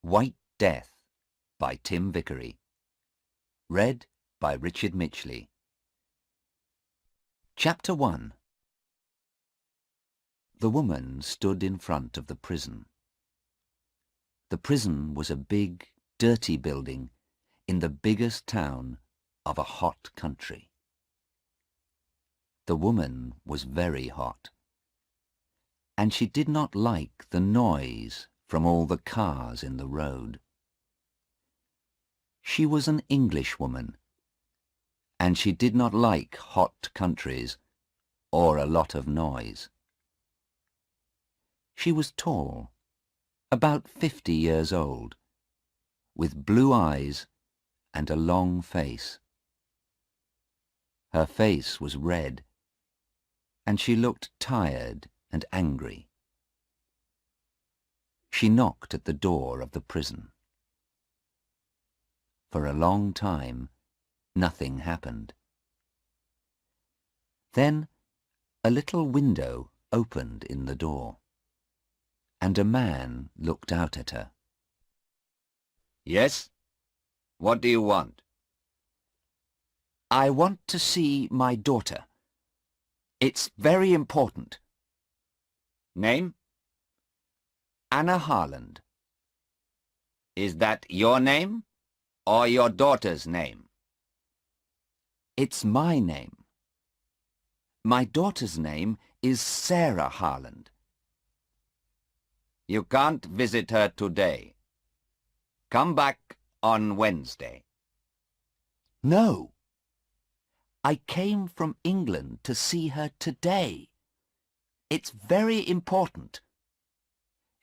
White Death by Tim Vickery. Read by Richard Mitchley. Chapter 1. The woman stood in front of the prison. The prison was a big, dirty building in the biggest town of a hot country. The woman was very hot, and she did not like the noise from all the cars in the road. She was an Englishwoman, and she did not like hot countries or a lot of noise. She was tall, about 50 years old, with blue eyes and a long face. Her face was red, and she looked tired and angry. She knocked at the door of the prison. For a long time, nothing happened. Then a little window opened in the door, and a man looked out at her. Yes? What do you want? I want to see my daughter. It's very important. Name? Anna Harland. Is that your name or your daughter's name? It's my name. My daughter's name is Sarah Harland. You can't visit her today. Come back on Wednesday. No. I came from England to see her today. It's very important.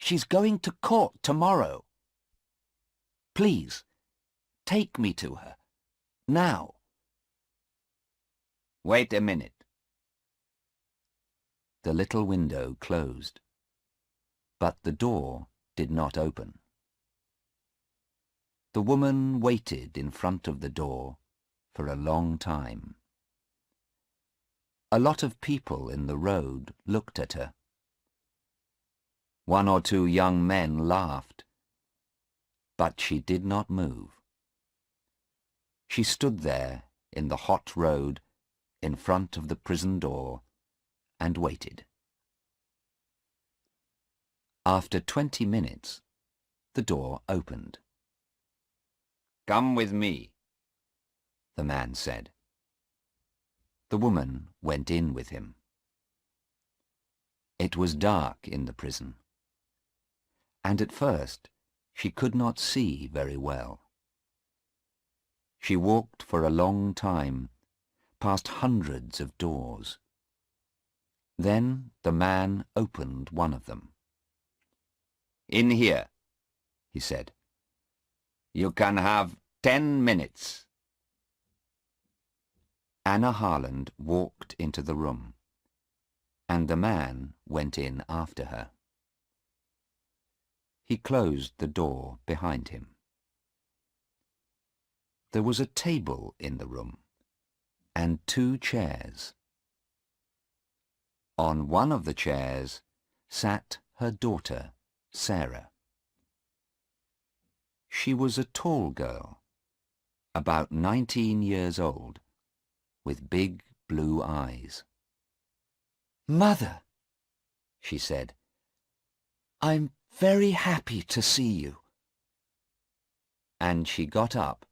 She's going to court tomorrow. Please, take me to her, now. Wait a minute. The little window closed, but the door did not open. The woman waited in front of the door for a long time. A lot of people in the road looked at her. One or two young men laughed, but she did not move. She stood there in the hot road in front of the prison door and waited. After 20 minutes, the door opened. Come with me, the man said. The woman went in with him. It was dark in the prison, and at first she could not see very well. She walked for a long time, past hundreds of doors. Then the man opened one of them. In here, he said. You can have 10 minutes. Anna Harland walked into the room, and the man went in after her. He closed the door behind him. There was a table in the room, and 2 chairs. On one of the chairs sat her daughter, Sarah. She was a tall girl, about 19 years old, with big blue eyes. "Mother," she said, "I'm very happy to see you." And she got up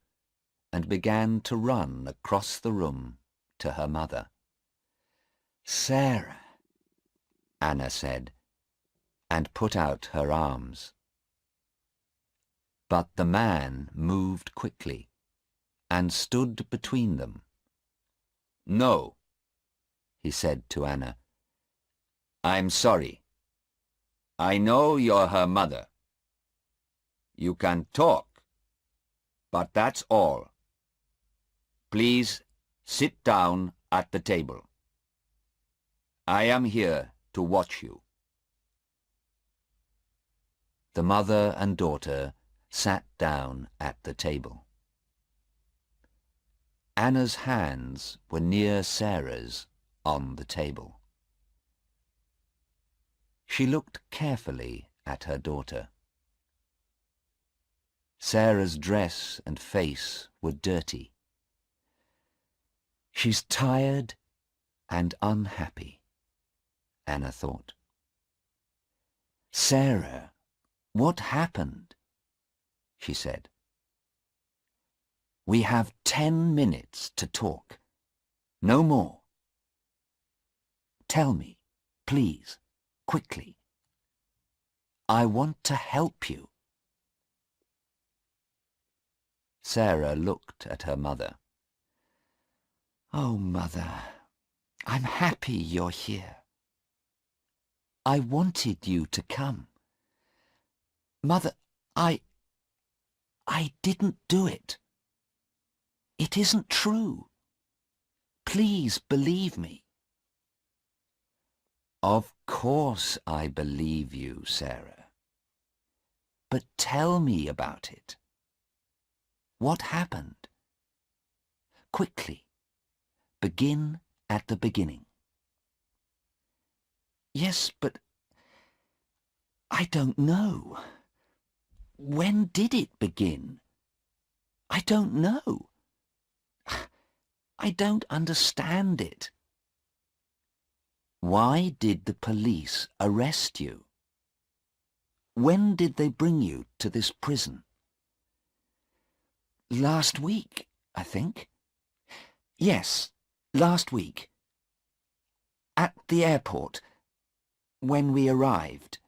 and began to run across the room to her mother. "Sarah," Anna said, and put out her arms. But the man moved quickly and stood between them. No, he said to Anna. I'm sorry. I know you're her mother. You can talk, but that's all. Please sit down at the table. I am here to watch you. The mother and daughter sat down at the table. Anna's hands were near Sarah's on the table. She looked carefully at her daughter. Sarah's dress and face were dirty. She's tired and unhappy, Anna thought. Sarah, what happened? She said. We have 10 minutes to talk. No more. Tell me, please, quickly. I want to help you. Sarah looked at her mother. Oh, Mother, I'm happy you're here. I wanted you to come. Mother, I didn't do it. It isn't true. Please believe me. Of course I believe you, Sarah. But tell me about it. What happened? Quickly. Begin at the beginning. Yes, but I don't know. When did it begin? I don't know. I don't understand it. Why did the police arrest you? When did they bring you to this prison? Last week, I think. Yes, last week. At the airport, when we arrived.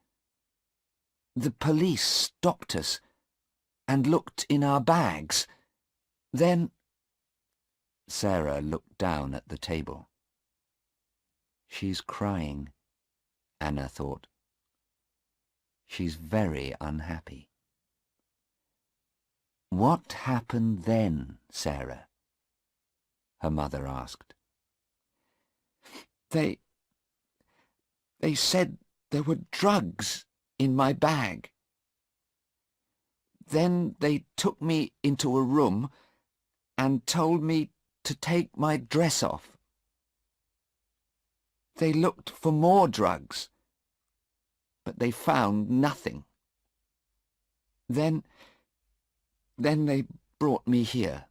The police stopped us and looked in our bags. Then... Sarah looked down at the table. She's crying, Anna thought. She's very unhappy. What happened then, Sarah? Her mother asked. They said there were drugs in my bag. Then they took me into a room and told me to take my dress off. They looked for more drugs, but they found nothing. Then they brought me here.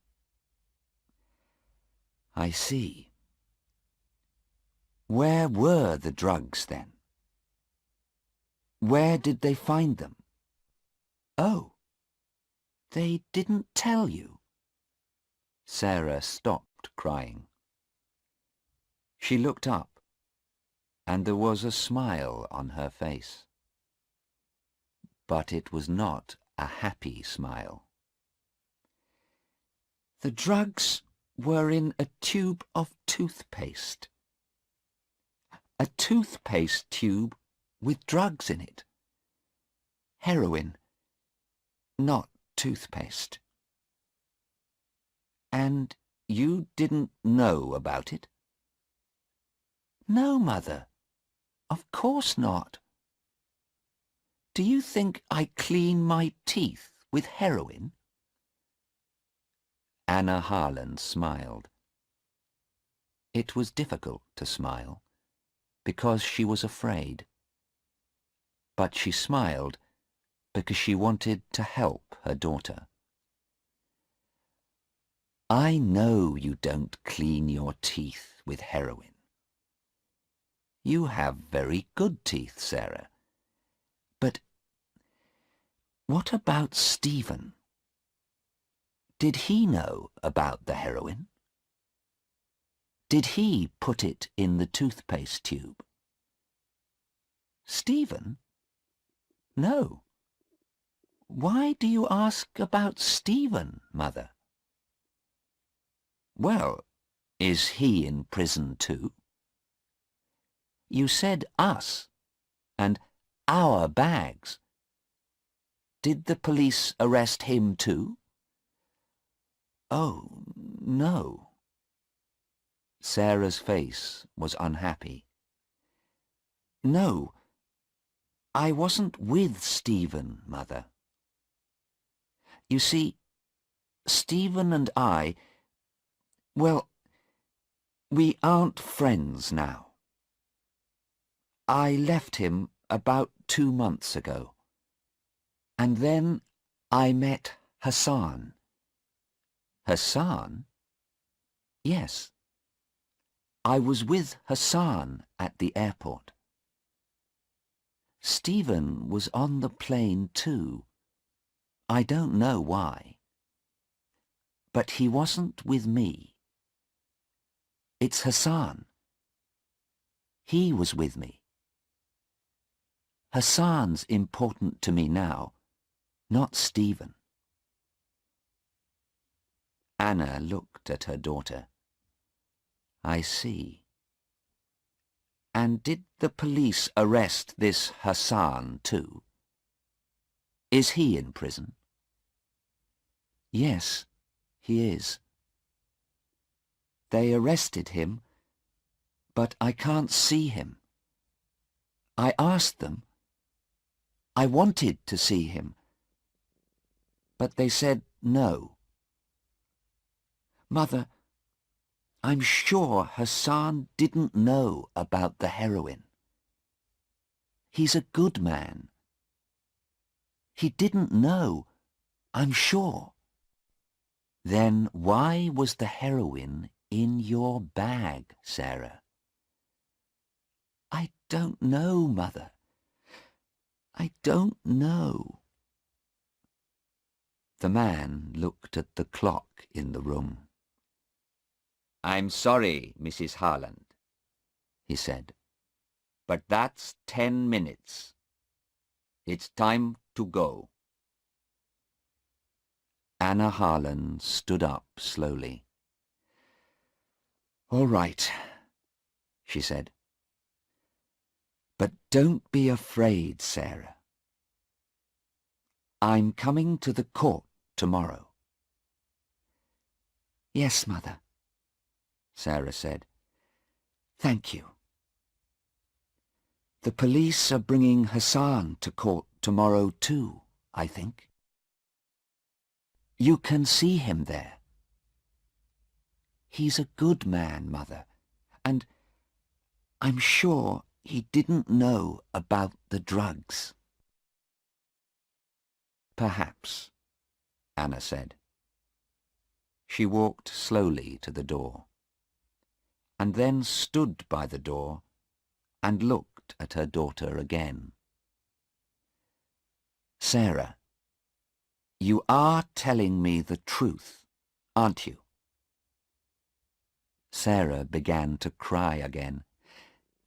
I see. Where were the drugs then? Where did they find them? Oh, they didn't tell you. Sarah stopped crying. She looked up, and there was a smile on her face. But it was not a happy smile. The drugs were in a tube of toothpaste. A toothpaste tube with drugs in it. Heroin, not toothpaste. And you didn't know about it? No, Mother. Of course not. Do you think I clean my teeth with heroin? Anna Harland smiled. It was difficult to smile, because she was afraid. But she smiled because she wanted to help her daughter. I know you don't clean your teeth with heroin. You have very good teeth, Sarah. But what about Stephen? Did he know about the heroin? Did he put it in the toothpaste tube? Stephen? No. Why do you ask about Stephen, Mother? Well, is he in prison too? You said us, and our bags. Did the police arrest him too? Oh, no. Sarah's face was unhappy. No, I wasn't with Stephen, Mother. You see, Stephen and I, well, we aren't friends now. I left him about 2 months ago, and then I met Hassan. Hassan? Yes. I was with Hassan at the airport. Stephen was on the plane too. I don't know why. But he wasn't with me. It's Hassan. He was with me. Hassan's important to me now, not Stephen. Anna looked at her daughter. I see. And did the police arrest this Hassan too? Is he in prison? Yes, he is. They arrested him, but I can't see him. I asked them. I wanted to see him, but they said no. Mother, I'm sure Hassan didn't know about the heroin. He's a good man. He didn't know, I'm sure. Then why was the heroin in your bag, Sarah? I don't know, Mother. I don't know. The man looked at the clock in the room. I'm sorry, Mrs. Harland, he said. but that's 10 minutes. It's time to go. Anna Harland stood up slowly. All right, she said. But don't be afraid, Sarah. I'm coming to the court tomorrow. Yes, Mother, Sarah said. Thank you. The police are bringing Hassan to court tomorrow too, I think. You can see him there. He's a good man, Mother, and I'm sure he didn't know about the drugs. Perhaps, Anna said. She walked slowly to the door, and then stood by the door and looked at her daughter again. Sarah, you are telling me the truth, aren't you? Sarah began to cry again.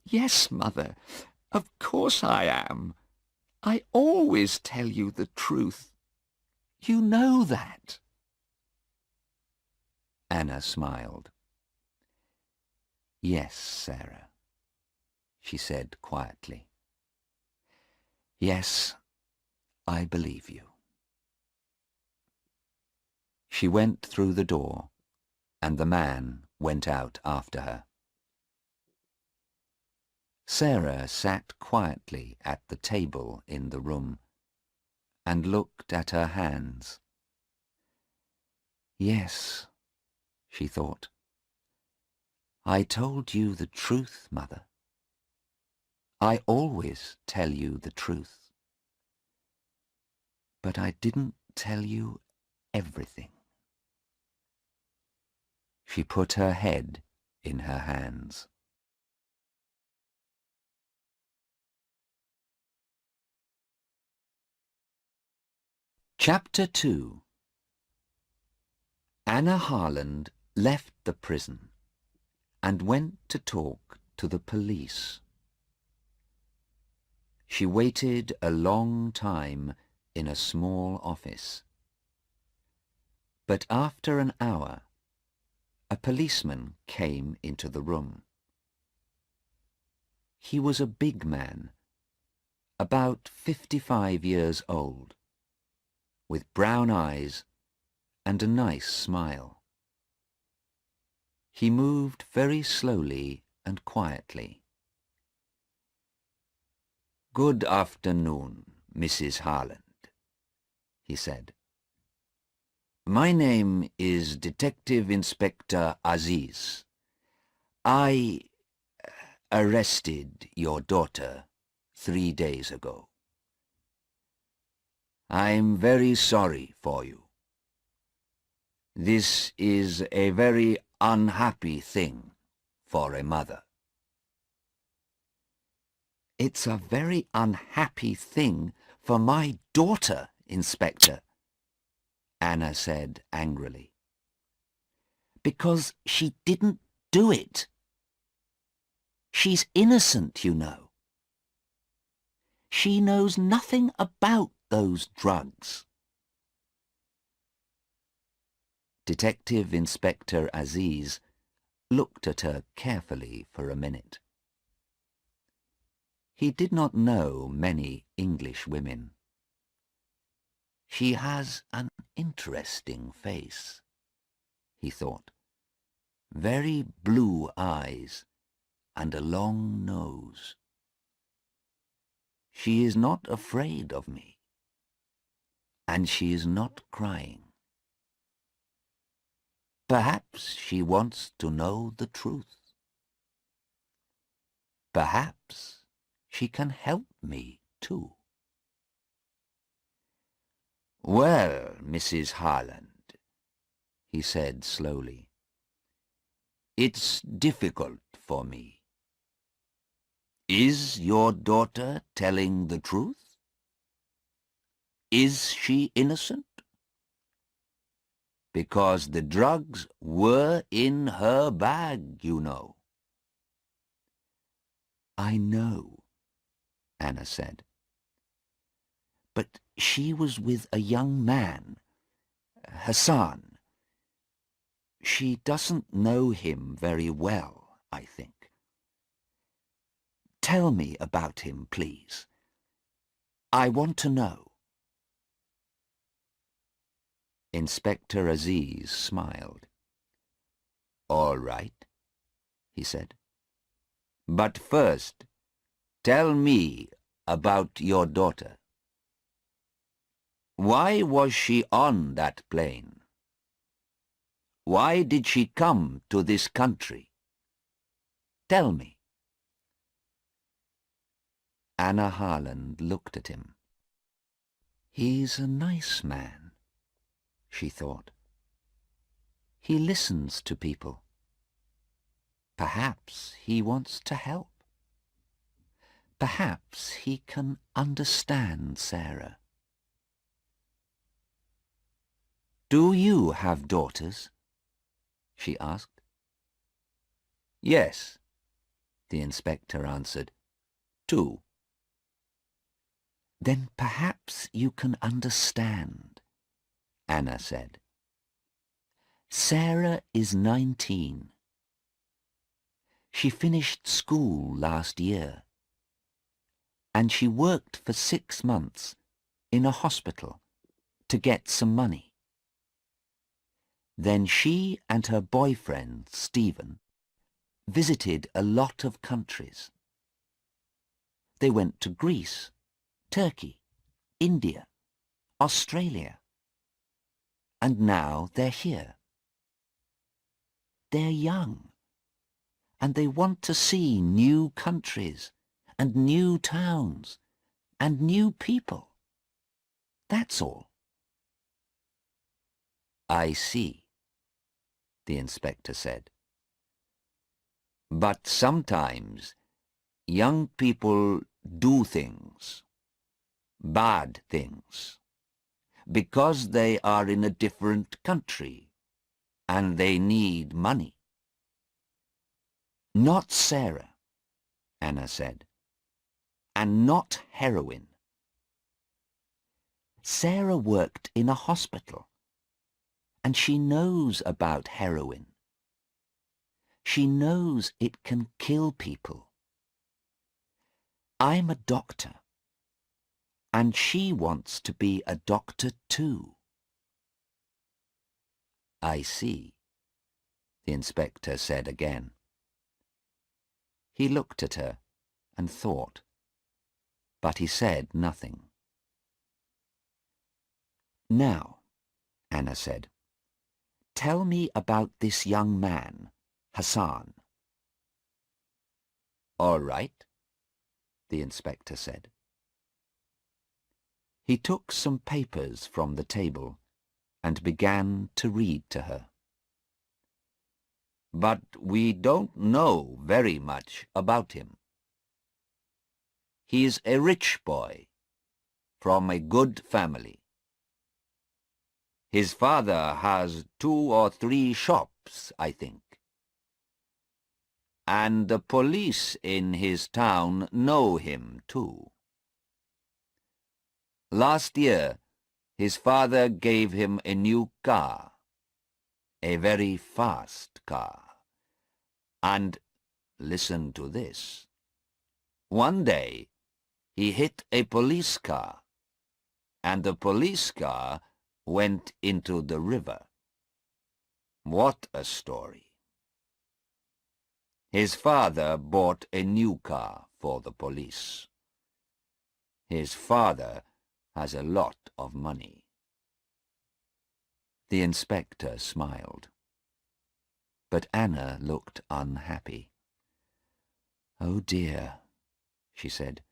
Yes, Mother, of course I am. I always tell you the truth. You know that. Anna smiled. Yes, Sarah, she said quietly. Yes, I believe you. She went through the door, and the man went out after her. Sarah sat quietly at the table in the room and looked at her hands. Yes, she thought. I told you the truth, Mother. I always tell you the truth. But I didn't tell you everything. She put her head in her hands. Chapter 2. Anna Harland left the prison and went to talk to the police. She waited a long time in a small office. But after an hour, a policeman came into the room. He was a big man, about 55 years old, with brown eyes and a nice smile. He moved very slowly and quietly. Good afternoon, Mrs. Harland, he said. My name is Detective Inspector Aziz. I arrested your daughter 3 days ago. I'm very sorry for you. This is a very unhappy thing for a mother. It's a very unhappy thing for my daughter, Inspector, Anna said angrily. Because she didn't do it. She's innocent, you know. She knows nothing about those drugs. Detective Inspector Aziz looked at her carefully for a minute. He did not know many English women. She has an interesting face, he thought. Very blue eyes and a long nose. She is not afraid of me, and she is not crying. Perhaps she wants to know the truth. Perhaps she can help me too. Well, Mrs. Harland, he said slowly, it's difficult for me. Is your daughter telling the truth? Is she innocent? Because the drugs were in her bag, you know. I know, Anna said. But she was with a young man, Hassan. She doesn't know him very well, I think. Tell me about him, please. I want to know. Inspector Aziz smiled. All right, he said. But first, tell me about your daughter. Why was she on that plane? Why did she come to this country? Tell me. Anna Harland looked at him. He's a nice man, she thought. He listens to people. Perhaps he wants to help. Perhaps he can understand Sarah. Do you have daughters? She asked. Yes, the inspector answered. 2. Then perhaps you can understand, Anna said. Sarah is 19. She finished school last year, and she worked for 6 months in a hospital to get some money. Then she and her boyfriend, Stephen, visited a lot of countries. They went to Greece, Turkey, India, Australia, and now they're here. They're young, and they want to see new countries and new towns and new people. That's all. I see, the inspector said. But sometimes young people do things, bad things, because they are in a different country and they need money. Not Sarah, Anna said, and not heroin. Sarah worked in a hospital, and she knows about heroin. She knows it can kill people. I'm a doctor, and she wants to be a doctor too. I see, the inspector said again. He looked at her and thought, but he said nothing. Now, Anna said, tell me about this young man, Hassan. All right, the inspector said. He took some papers from the table and began to read to her. "But we don't know very much about him. He's a rich boy, from a good family. His father has 2 or 3 shops, I think. And the police in his town know him, too. Last year, his father gave him a new car, a very fast car. And, listen to this, one day he hit a police car, and the police car went into the river. What a story. His father bought a new car for the police. His father has a lot of money." The inspector smiled. But Anna looked unhappy. "Oh dear," she said,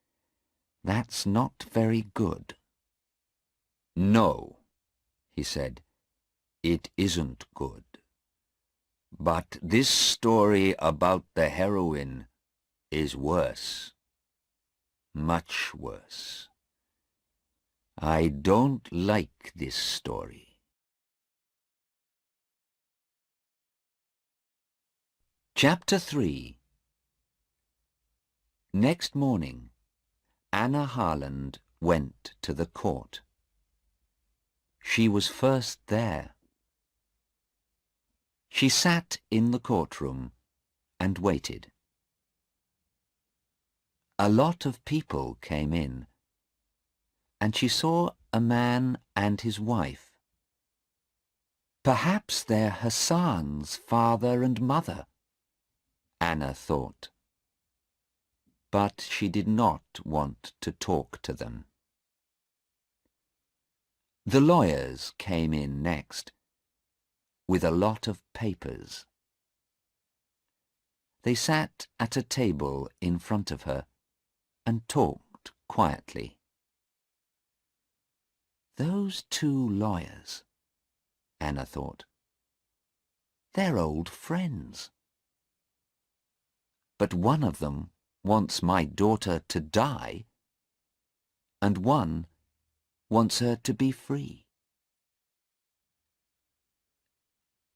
"that's not very good." "No," he said, "it isn't good. But this story about the heroine is worse. Much worse. I don't like this story." Chapter 3. Next morning, Anna Harland went to the court. She was first there. She sat in the courtroom and waited. A lot of people came in, and she saw a man and his wife. Perhaps they're Hassan's father and mother, Anna thought. But she did not want to talk to them. The lawyers came in next, with a lot of papers. They sat at a table in front of her and talked quietly. Those 2 lawyers, Anna thought. They're old friends. But one of them wants my daughter to die, and one wants her to be free.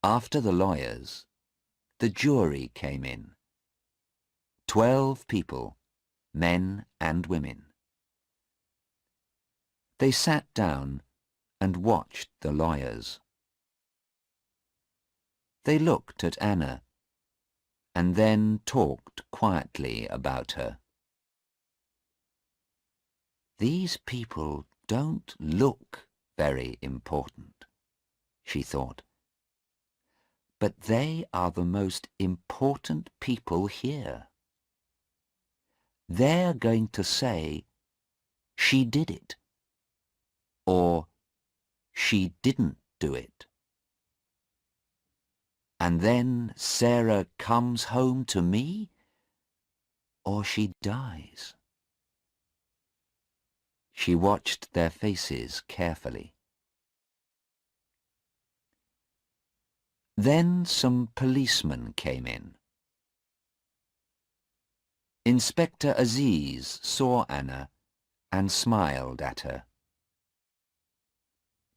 After the lawyers, the jury came in. 12 people, men and women. They sat down and watched the lawyers. They looked at Anna and then talked quietly about her. These people don't look very important, she thought. But they are the most important people here. They're going to say, "She did it," or "She didn't do it." And then Sarah comes home to me, or she dies. She watched their faces carefully. Then some policemen came in. Inspector Aziz saw Anna and smiled at her.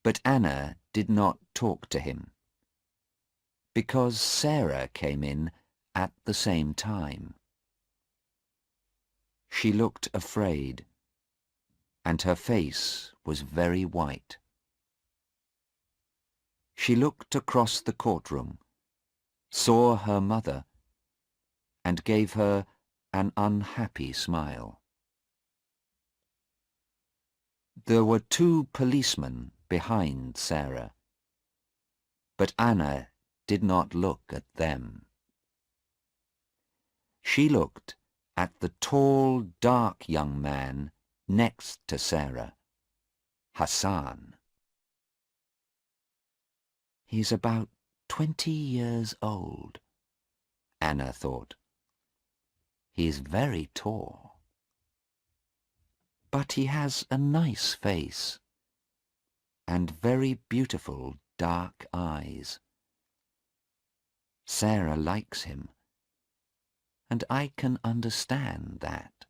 But Anna did not talk to him, because Sarah came in at the same time. She looked afraid, and her face was very white. She looked across the courtroom, saw her mother, and gave her an unhappy smile. There were 2 policemen behind Sarah, but Anna did not look at them. She looked at the tall, dark young man next to Sarah, Hassan. He's about 20 years old, Anna thought. He's very tall. But he has a nice face and very beautiful dark eyes. Sarah likes him, and I can understand that.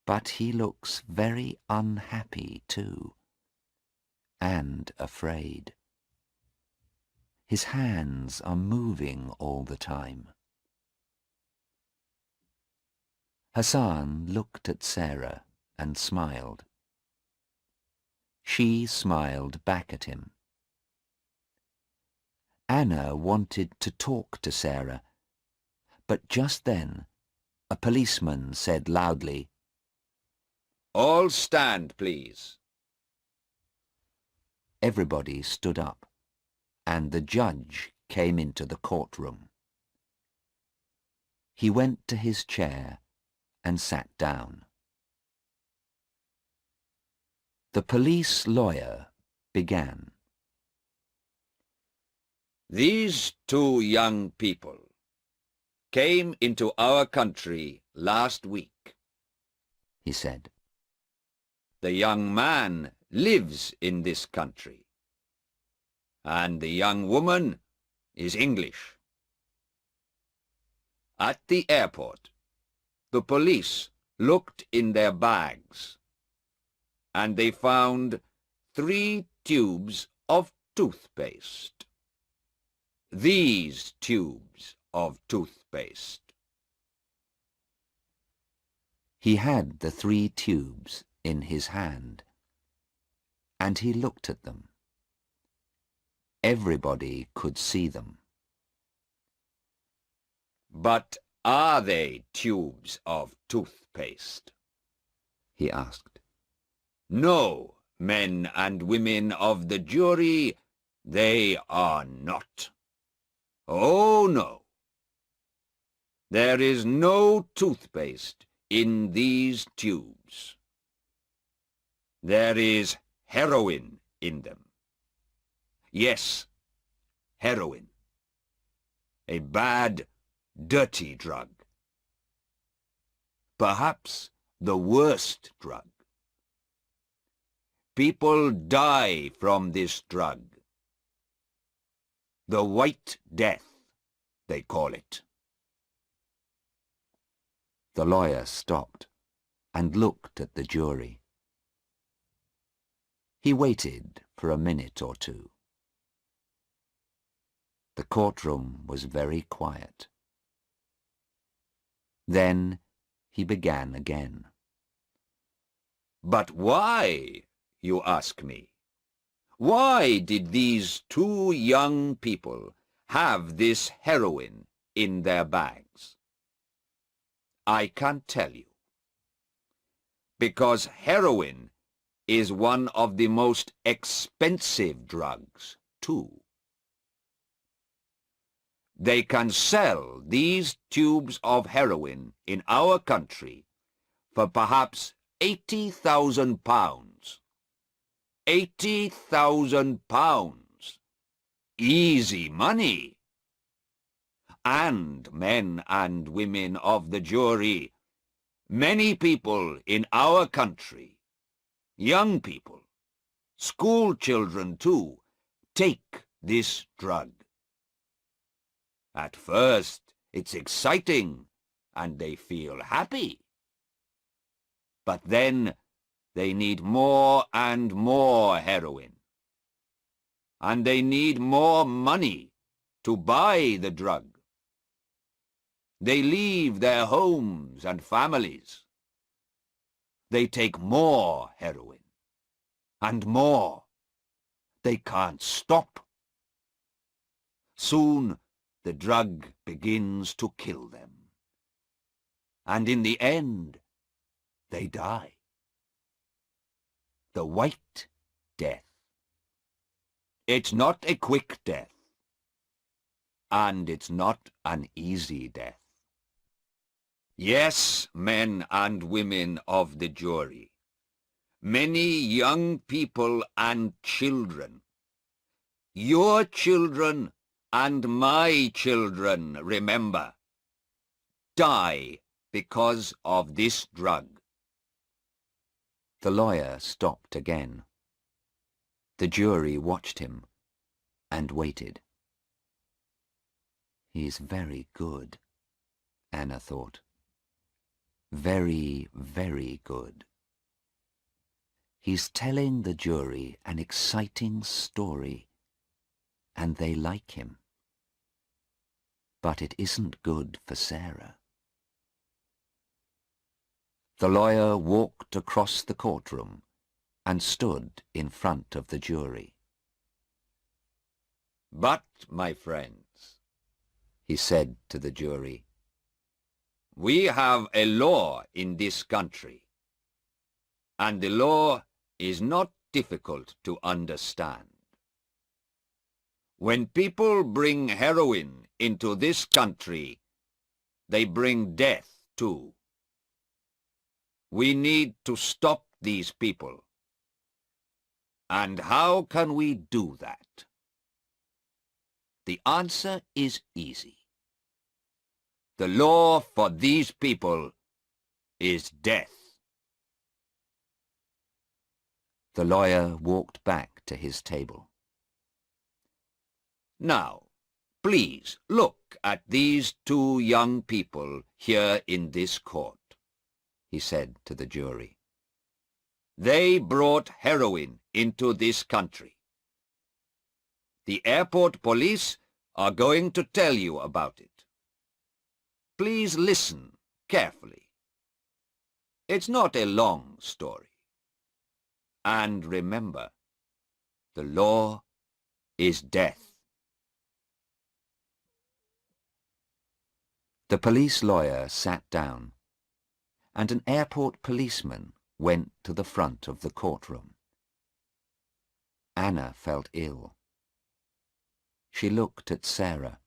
But he looks very unhappy too, and afraid. His hands are moving all the time. Hassan looked at Sarah and smiled. She smiled back at him. Anna wanted to talk to Sarah, but just then a policeman said loudly, "All stand, please." Everybody stood up, and the judge came into the courtroom. He went to his chair and sat down. The police lawyer began. These two young people came into our country last week, he said. The young man lives in this country, and the young woman is English. At the airport, the police looked in their bags, and they found 3 tubes of toothpaste. These tubes of toothpaste. He had the 3 tubes in his hand, and he looked at them. Everybody could see them. But are they tubes of toothpaste? He asked. No, men and women of the jury, they are not. Oh, no. There is no toothpaste in these tubes. There is heroin in them. Yes, heroin. A bad, dirty drug. Perhaps the worst drug. People die from this drug. The White Death, they call it. The lawyer stopped and looked at the jury. He waited for a minute or two. The courtroom was very quiet. Then he began again. But why, you ask me? Why did these two young people have this heroin in their bags? I can't tell you. Because heroin is one of the most expensive drugs, too. They can sell these tubes of heroin in our country for perhaps £80,000. £80,000. Easy money. And men and women of the jury, many people in our country, young people, school children too, take this drug. At first, it's exciting, and they feel happy. But then they need more and more heroin. And they need more money to buy the drug. They leave their homes and families. They take more heroin. And more. They can't stop. Soon the drug begins to kill them. And in the end, they die. The White Death. It's not a quick death. And it's not an easy death. Yes, men and women of the jury, many young people and children, your children and my children, remember, die because of this drug. The lawyer stopped again. The jury watched him and waited. He's very good, Anna thought. Very, very good. He's telling the jury an exciting story, and they like him. But it isn't good for Sarah. The lawyer walked across the courtroom and stood in front of the jury. "But, my friends," he said to the jury, "we have a law in this country, and the law is not difficult to understand. When people bring heroin into this country, they bring death too. We need to stop these people. And how can we do that? The answer is easy. The law for these people is death." The lawyer walked back to his table. "Now, please look at these two young people here in this court," he said to the jury. "They brought heroin into this country. The airport police are going to tell you about it. Please listen carefully. It's not a long story. And remember, the law is death." The police lawyer sat down, and an airport policeman went to the front of the courtroom. Anna felt ill. She looked at Sarah.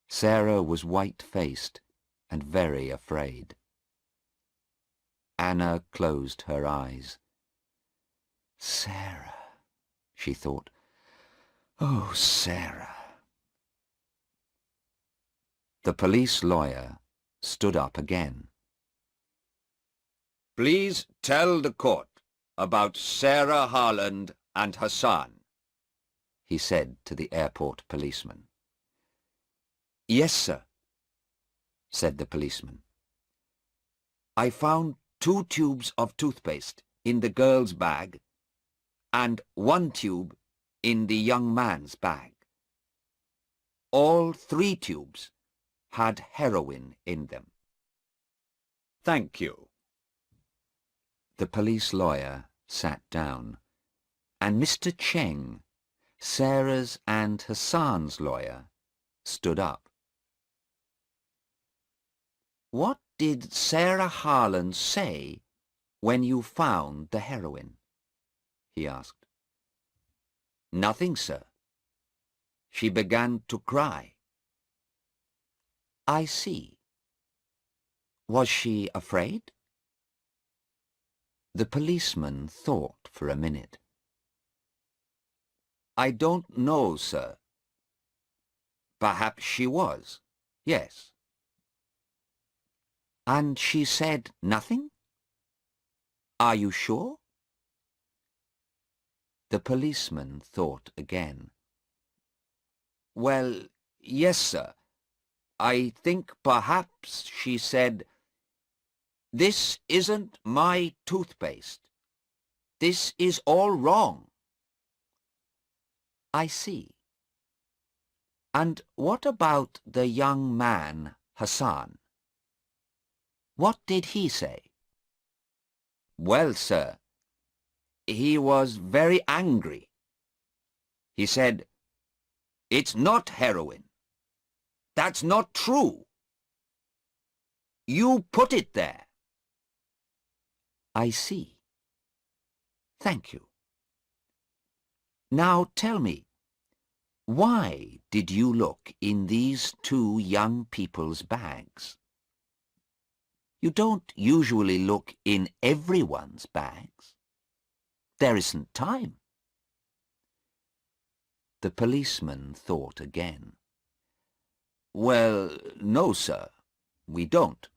Sarah was white-faced and very afraid. Anna closed her eyes. Sarah, she thought. Oh, Sarah. The police lawyer stood up again. "Please tell the court about Sarah Harland and Hassan," he said to the airport policeman. "Yes, sir," said the policeman. "I found 2 tubes of toothpaste in the girl's bag and 1 tube in the young man's bag. All 3 tubes had heroin in them." "Thank you." The police lawyer sat down, and Mr. Cheng, Sarah's and Hassan's lawyer, stood up. "What did Sarah Harland say when you found the heroin?" he asked. "Nothing, sir. She began to cry." I see. Was she afraid? The policeman thought for a minute. "I don't know, sir. Perhaps she was, yes." And she said nothing? Are you sure? The policeman thought again. "Well, yes, sir. I think perhaps she said, 'This isn't my toothpaste. This is all wrong.'" I see. And what about the young man, Hassan? What did he say? "Well, sir, he was very angry. He said, 'It's not heroin. That's not true. You put it there.'" I see. Thank you. Now tell me, why did you look in these 2 young people's bags? You don't usually look in everyone's bags. There isn't time. The policeman thought again. "Well, no, sir, we don't.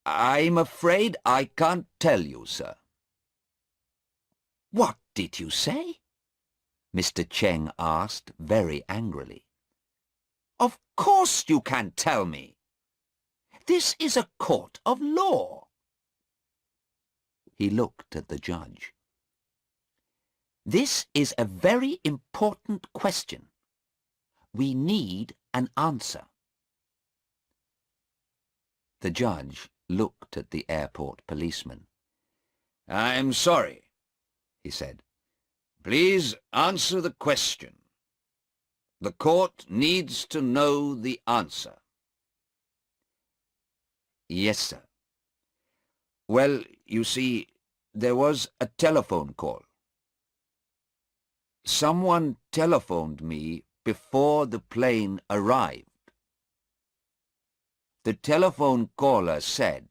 I'm afraid I can't tell you, sir." What did you say? Mr. Cheng asked very angrily. Of course you can tell me. This is a court of law. He looked at the judge. This is a very important question. We need an answer. The judge looked at the airport policeman. I'm sorry, he said. Please answer the question. The court needs to know the answer. Yes, sir. Well, you see, there was a telephone call. Someone telephoned me before the plane arrived. The telephone caller said,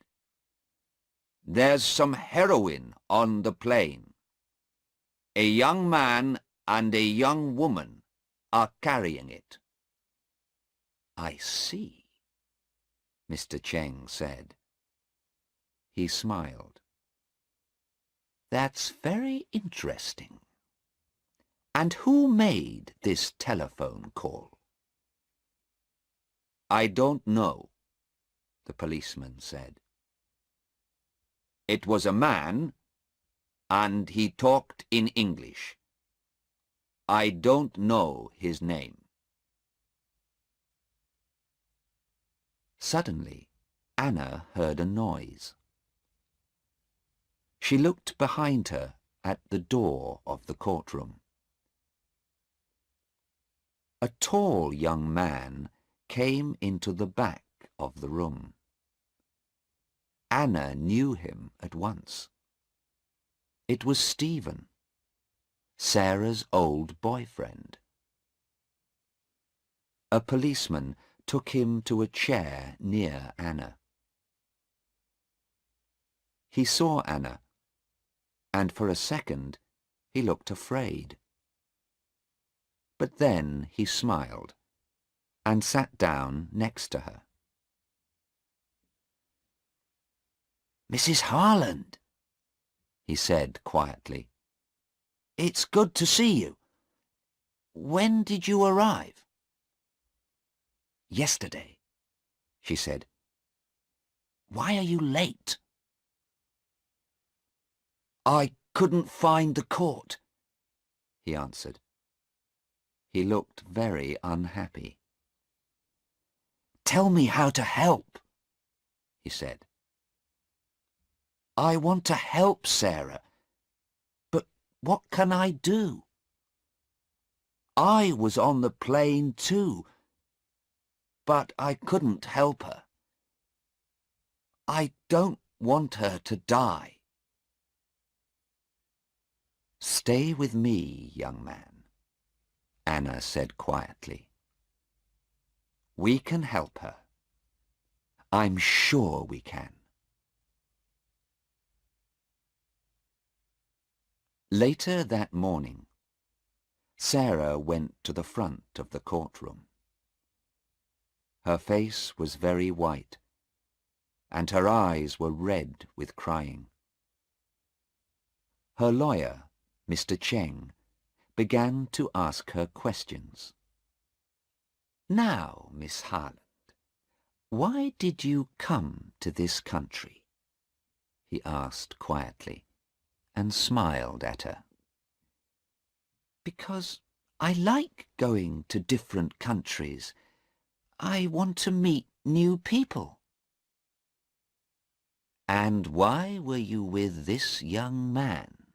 "There's some heroin on the plane. A young man and a young woman are carrying it." I see, Mr. Cheng said. He smiled. That's very interesting. And who made this telephone call? I don't know, the policeman said. It was a man, and he talked in English. I don't know his name. Suddenly, Anna heard a noise. She looked behind her at the door of the courtroom. A tall young man came into the back of the room. Anna knew him at once. It was Stephen, Sarah's old boyfriend. A policeman took him to a chair near Anna. He saw Anna, and for a second he looked afraid. But then he smiled and sat down next to her. "Mrs. Harland," he said quietly, "it's good to see you. When did you arrive?" "Yesterday," she said. "Why are you late?" "I couldn't find the court," he answered. He looked very unhappy. "Tell me how to help," he said. "I want to help Sarah, but what can I do? I was on the plane too, but I couldn't help her. I don't want her to die." "Stay with me, young man," Anna said quietly. "We can help her. I'm sure we can." Later that morning, Sarah went to the front of the courtroom. Her face was very white, and her eyes were red with crying. Her lawyer, Mr. Cheng, began to ask her questions. "Now, Miss Harland, why did you come to this country?" he asked quietly, and smiled at her. "Because I like going to different countries. I want to meet new people." "And why were you with this young man?"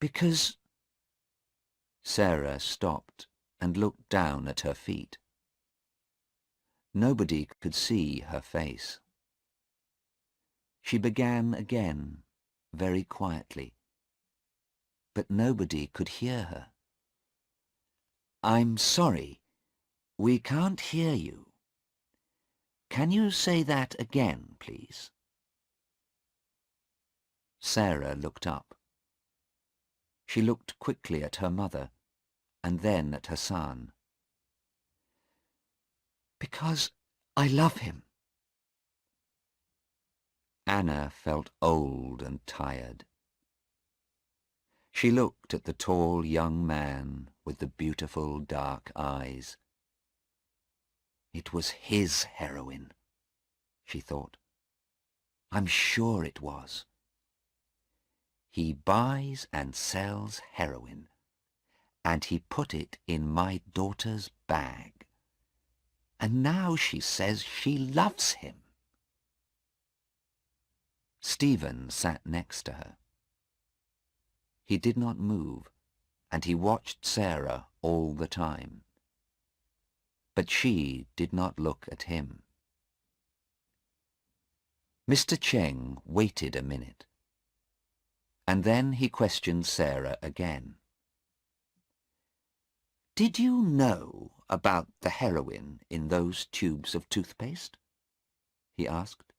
"Because—" Sarah stopped and looked down at her feet. Nobody could see her face. She began again, very quietly, but nobody could hear her. "I'm sorry, we can't hear you. Can you say that again, please?" Sarah looked up. She looked quickly at her mother, and then at Hassan. "Because I love him." Anna felt old and tired. She looked at the tall young man with the beautiful dark eyes. It was his heroin, she thought. I'm sure it was. He buys and sells heroin, and he put it in my daughter's bag. And now she says she loves him. Stephen sat next to her. He did not move, and he watched Sarah all the time. But she did not look at him. Mr. Cheng waited a minute, and then he questioned Sarah again. Did you know about the heroin in those tubes of toothpaste? He asked.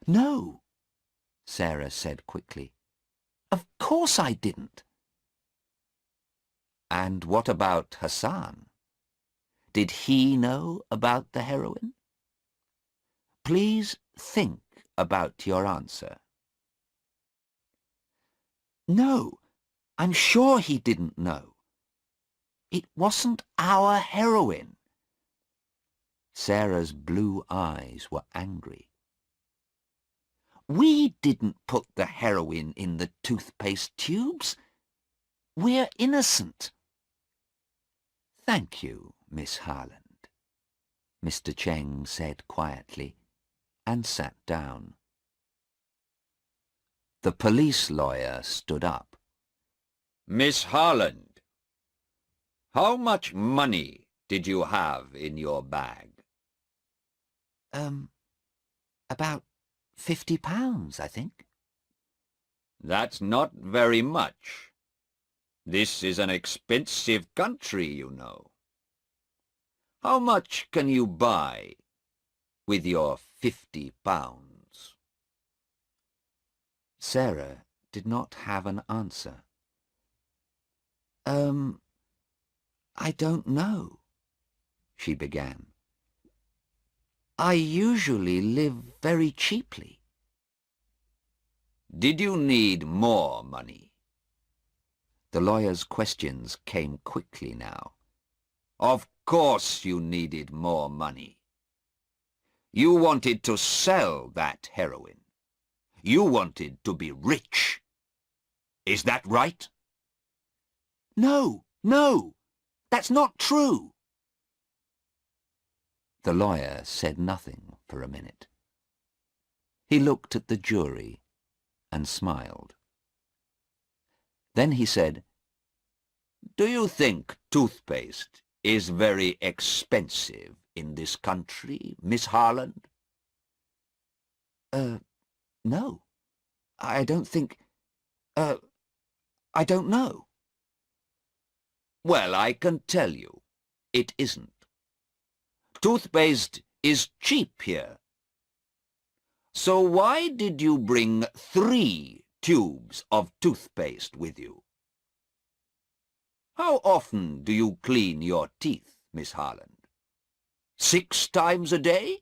No, Sarah said quickly. Of course I didn't. And what about Hassan? Did he know about the heroin? Please think about your answer. No, I'm sure he didn't know. It wasn't our heroin. Sarah's blue eyes were angry. We didn't put the heroin in the toothpaste tubes. We're innocent. Thank you, Miss Harland, Mr. Cheng said quietly, and sat down. The police lawyer stood up. Miss Harland, how much money did you have in your bag? About £50, I think. That's not very much. This is an expensive country, you know. How much can you buy with your £50? Sarah did not have an answer. I don't know, she began. I usually live very cheaply. Did you need more money? The lawyer's questions came quickly now. Of course you needed more money. You wanted to sell that heroin. You wanted to be rich. Is that right? No, that's not true. The lawyer said nothing for a minute. He looked at the jury and smiled. Then he said, Do you think toothpaste is very expensive in this country, Miss Harland? No. I don't think... I don't know. Well, I can tell you, it isn't. Toothpaste is cheap here. So why did you bring 3 tubes of toothpaste with you? How often do you clean your teeth, Miss Harland? 6 times a day?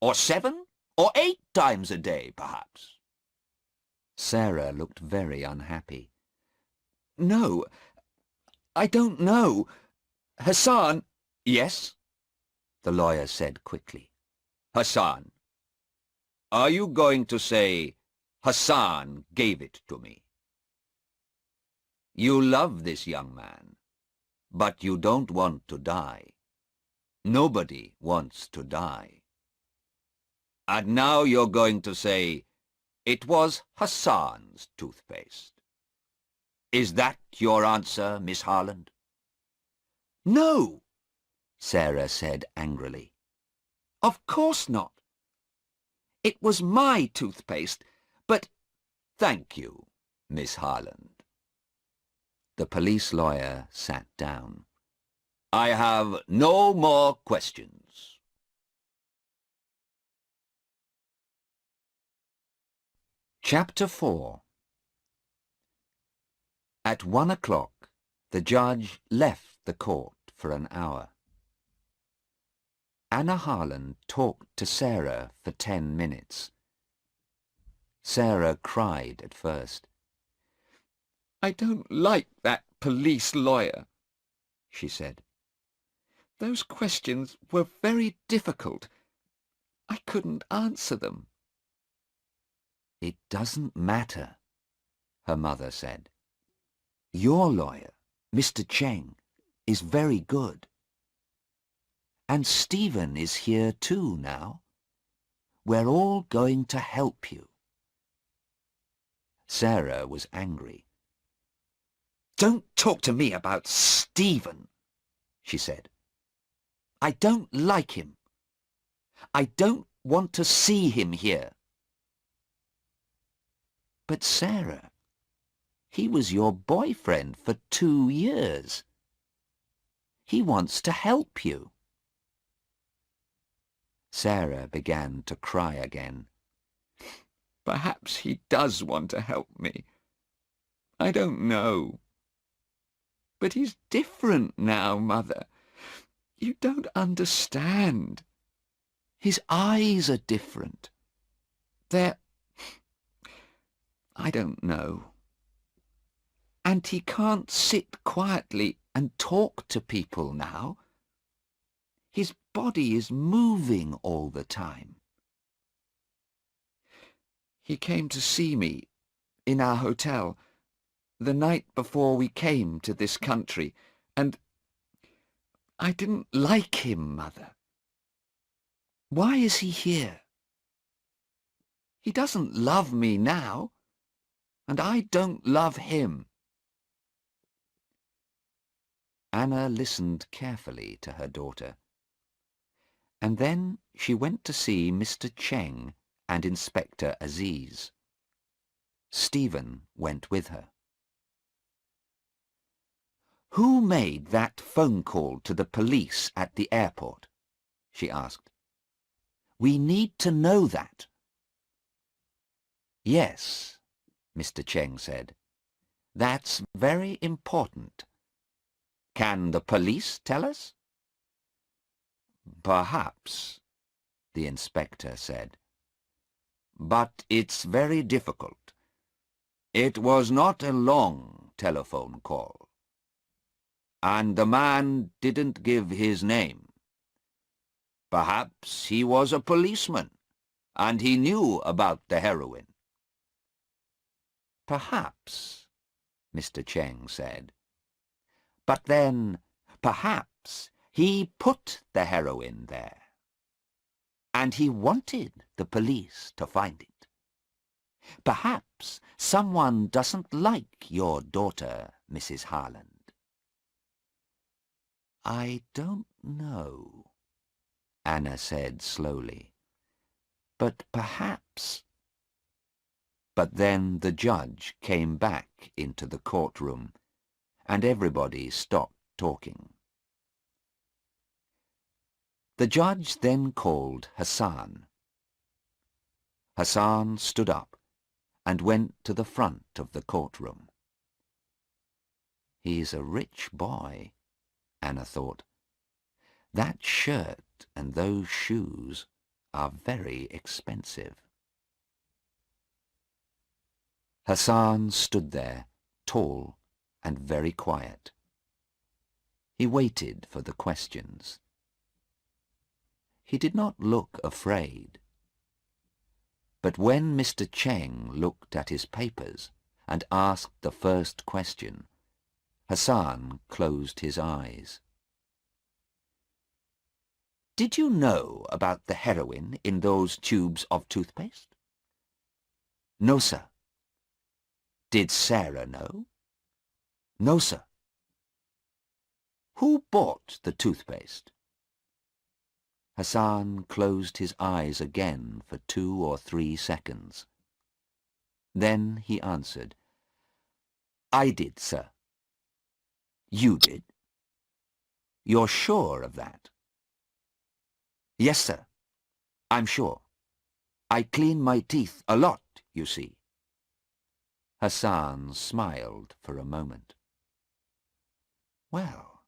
Or 7? Or 8 times a day, perhaps? Sarah looked very unhappy. No, I don't know. Hassan... Yes? The lawyer said quickly. Hassan. Are you going to say, Hassan gave it to me? You love this young man, but you don't want to die. Nobody wants to die. And now you're going to say, it was Hassan's toothpaste. Is that your answer, Miss Harland? No, Sarah said angrily. Of course not. It was my toothpaste, but... Thank you, Miss Harland. The police lawyer sat down. I have no more questions. Chapter 4. At 1 o'clock, the judge left the court for an hour. Anna Harland talked to Sarah for 10 minutes. Sarah cried at first. I don't like that police lawyer, she said. Those questions were very difficult. I couldn't answer them. It doesn't matter, her mother said. Your lawyer, Mr. Cheng, is very good. And Stephen is here too now. We're all going to help you. Sarah was angry. Don't talk to me about Stephen, she said. I don't like him. I don't want to see him here. But Sarah, he was your boyfriend for 2 years. He wants to help you. Sarah began to cry again. Perhaps he does want to help me. I don't know. But he's different now, Mother. You don't understand. His eyes are different. I don't know. And he can't sit quietly and talk to people now. His body is moving all the time. He came to see me in our hotel the night before we came to this country, and I didn't like him, Mother. Why is he here? He doesn't love me now, and I don't love him. Anna listened carefully to her daughter, and then she went to see Mr. Cheng and Inspector Aziz. Stephen went with her. Who made that phone call to the police at the airport? She asked. We need to know that. Yes, Mr. Cheng said. That's very important. Can the police tell us? Perhaps, the inspector said. But it's very difficult. It was not a long telephone call. And the man didn't give his name. Perhaps he was a policeman, and he knew about the heroin. Perhaps, Mr. Cheng said. But then, perhaps, he put the heroin there. And he wanted the police to find it. Perhaps someone doesn't like your daughter, Mrs. Harland. I don't know, Anna said slowly. But perhaps... But then the judge came back into the courtroom, and everybody stopped talking. The judge then called Hassan. Hassan stood up and went to the front of the courtroom. He's a rich boy, Anna thought. That shirt and those shoes are very expensive. Hassan stood there, tall and very quiet. He waited for the questions. He did not look afraid. But when Mr. Cheng looked at his papers and asked the first question, Hassan closed his eyes. Did you know about the heroin in those tubes of toothpaste? No, sir. Did Sarah know? No, sir. Who bought the toothpaste? Hassan closed his eyes again for 2 or 3 seconds. Then he answered, I did, sir. You did? You're sure of that? Yes, sir. I'm sure. I clean my teeth a lot, you see. Hassan smiled for a moment. Well,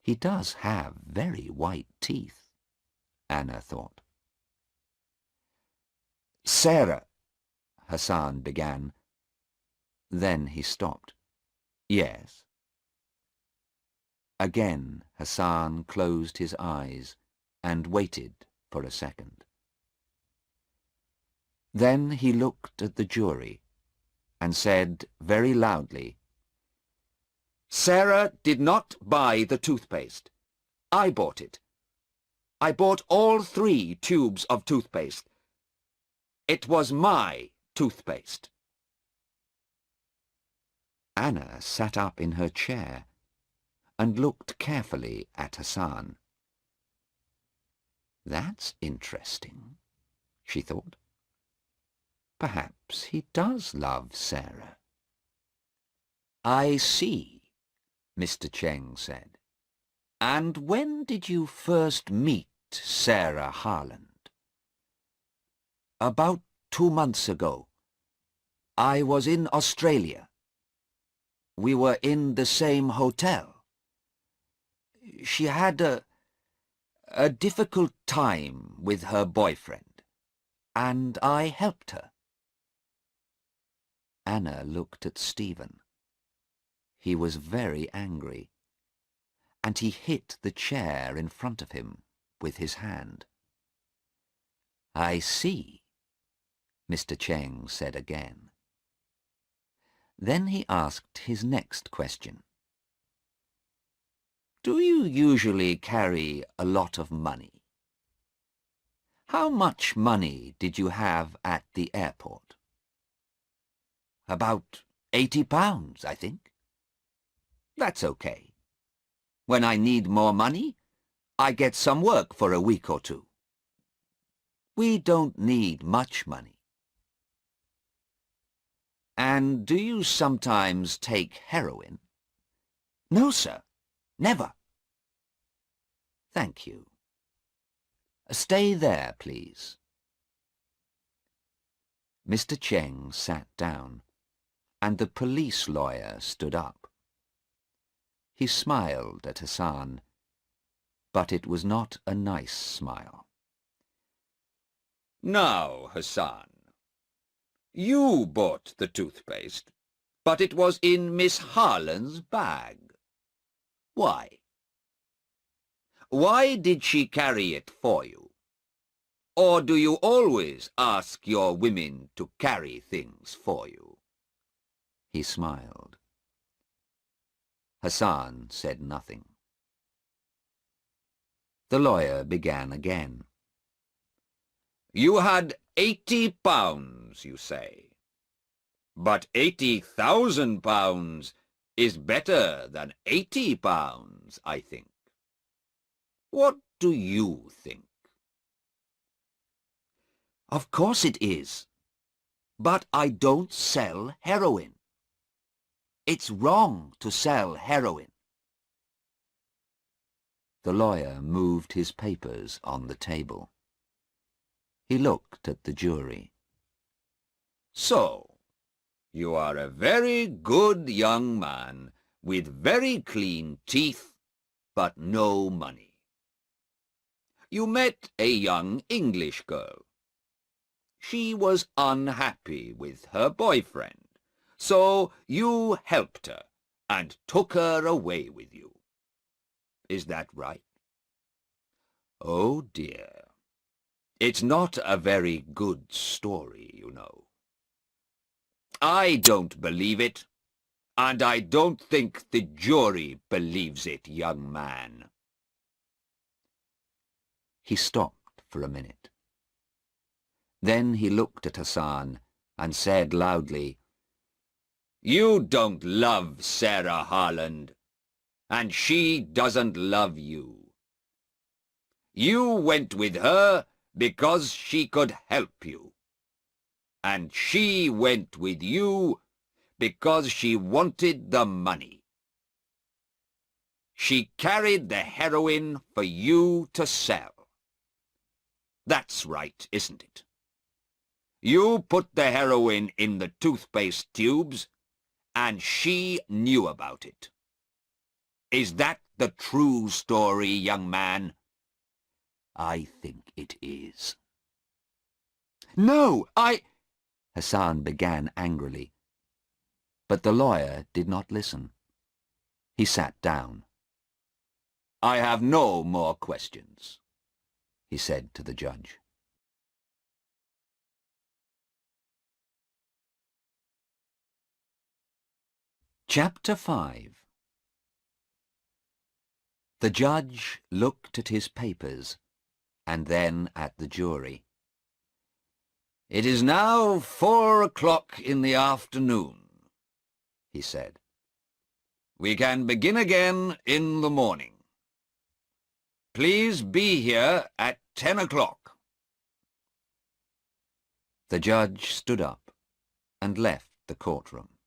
he does have very white teeth, Anna thought. Sarah, Hassan began. Then he stopped. Yes. Again Hassan closed his eyes and waited for a second. Then he looked at the jury and said very loudly, "Sarah did not buy the toothpaste. I bought it. I bought all 3 tubes of toothpaste. It was my toothpaste." Anna sat up in her chair and looked carefully at Hassan. "That's interesting," she thought. "Perhaps he does love Sarah." "I see," Mr. Cheng said. "And when did you first meet Sarah Harland?" "About 2 months ago. I was in Australia. We were in the same hotel. She had a difficult time with her boyfriend, and I helped her." Anna looked at Stephen. He was very angry, and he hit the chair in front of him with his hand. "I see," Mr. Cheng said again. Then he asked his next question. "Do you usually carry a lot of money? How much money did you have at the airport?" "About £80, I think." "That's okay. When I need more money, I get some work for a week or 2. We don't need much money." "And do you sometimes take heroin?" "No, sir. Never." "Thank you. Stay there, please." Mr. Cheng sat down, and the police lawyer stood up. He smiled at Hassan, but it was not a nice smile. "Now, Hassan, you bought the toothpaste, but it was in Miss Harland's bag. Why? Why did she carry it for you? Or do you always ask your women to carry things for you?" He smiled. Hassan said nothing. The lawyer began again. "You had £80, you say. But £80,000 is better than £80, I think. What do you think?" "Of course it is. But I don't sell heroin. It's wrong to sell heroin." The lawyer moved his papers on the table. He looked at the jury. "So, you are a very good young man with very clean teeth, but no money. You met a young English girl. She was unhappy with her boyfriend, so you helped her and took her away with you. Is that right?" "Oh dear. It's not a very good story, you know." "I don't believe it, and I don't think the jury believes it, young man." He stopped for a minute. Then he looked at Hassan and said loudly, "You don't love Sarah Harland, and she doesn't love you. You went with her because she could help you, and she went with you because she wanted the money. She carried the heroin for you to sell. That's right, isn't it? You put the heroin in the toothpaste tubes, and she knew about it. Is that the true story, young man?" "I think it is." "No, Hassan began angrily, but the lawyer did not listen. He sat down. "I have no more questions," he said to the judge. Chapter 5. The judge looked at his papers and then at the jury. "It is now 4 o'clock in the afternoon," he said. "We can begin again in the morning. Please be here at 10 o'clock. The judge stood up and left the courtroom.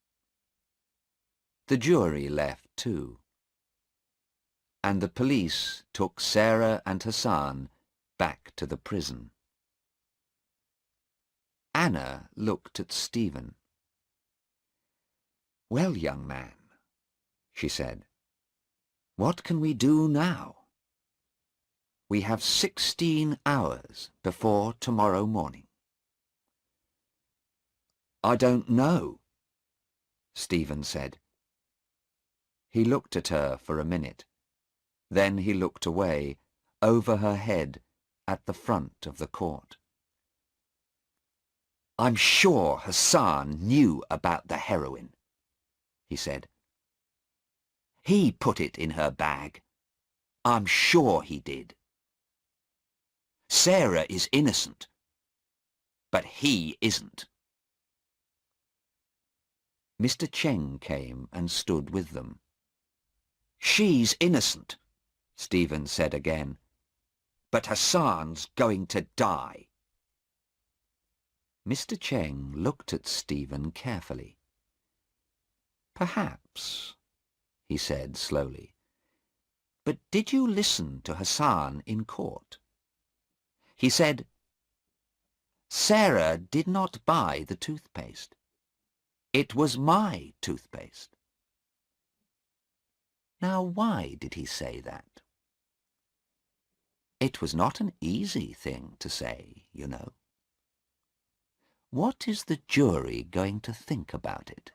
The jury left too, and the police took Sarah and Hassan back to the prison. Anna looked at Stephen. "Well, young man," she said, "what can we do now? We have 16 hours before tomorrow morning." "I don't know," Stephen said. He looked at her for a minute. Then he looked away, over her head, at the front of the court. "I'm sure Hassan knew about the heroin," he said. "He put it in her bag. I'm sure he did. Sarah is innocent, but he isn't." Mr. Cheng came and stood with them. "She's innocent," Stephen said again, "but Hassan's going to die." Mr. Cheng looked at Stephen carefully. "Perhaps," he said slowly. "But did you listen to Hassan in court? He said, 'Sarah did not buy the toothpaste. It was my toothpaste.' Now, why did he say that? It was not an easy thing to say, you know. What is the jury going to think about it?"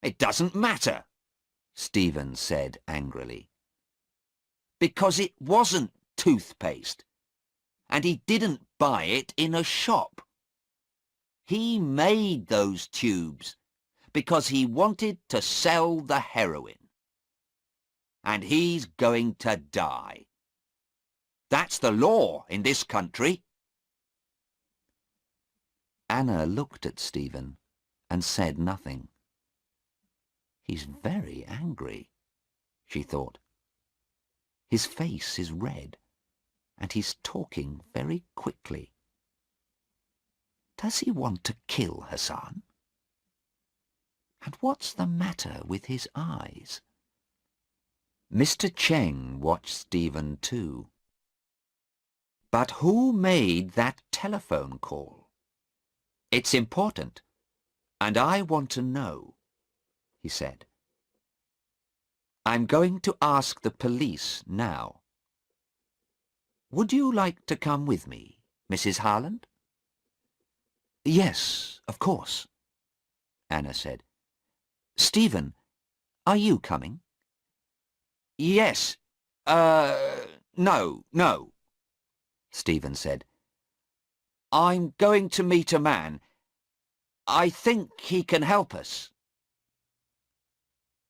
"It doesn't matter," Stephen said angrily. "because it wasn't toothpaste, and he didn't buy it in a shop. He made those tubes because he wanted to sell the heroin. And he's going to die. That's the law in this country." Anna looked at Stephen and said nothing. "He's very angry," she thought. "His face is red, and he's talking very quickly. Does he want to kill Hassan? And what's the matter with his eyes?" Mr. Cheng watched Stephen too. "But who made that telephone call? It's important, and I want to know," he said. "I'm going to ask the police now. Would you like to come with me, Mrs. Harland?" "Yes, of course," Anna said. "Stephen, are you coming?" "Yes, no," Stephen said. "I'm going to meet a man. I think he can help us."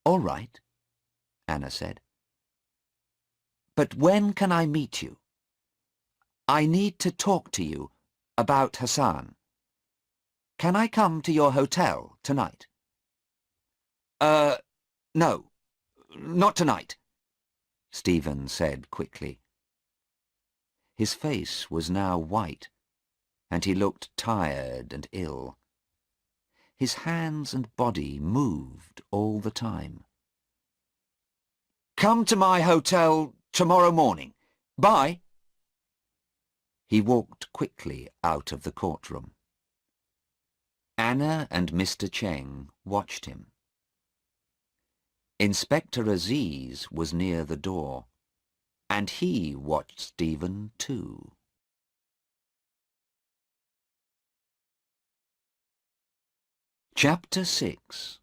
"All right," Anna said. "But when can I meet you? I need to talk to you about Hassan. Can I come to your hotel tonight?" No, not tonight," Stephen said quickly. His face was now white, and he looked tired and ill. His hands and body moved all the time. "Come to my hotel tomorrow morning. Bye." He walked quickly out of the courtroom. Anna and Mr. Cheng watched him. Inspector Aziz was near the door, and he watched Stephen too. Chapter 6.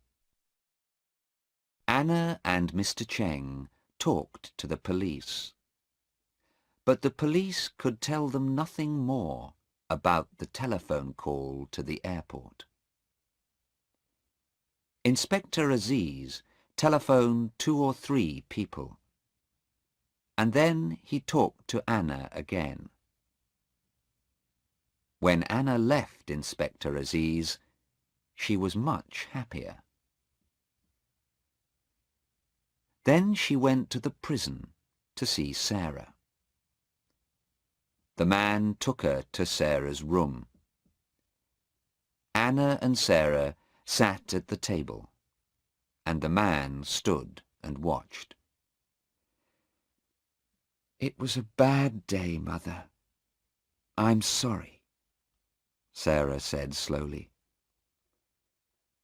Anna and Mr. Cheng talked to the police, but the police could tell them nothing more about the telephone call to the airport. Inspector Aziz telephoned 2 or 3 people, and then he talked to Anna again. When Anna left Inspector Aziz, she was much happier. Then she went to the prison to see Sarah. The man took her to Sarah's room. Anna and Sarah sat at the table, and the man stood and watched. "It was a bad day, Mother. I'm sorry," Sarah said slowly.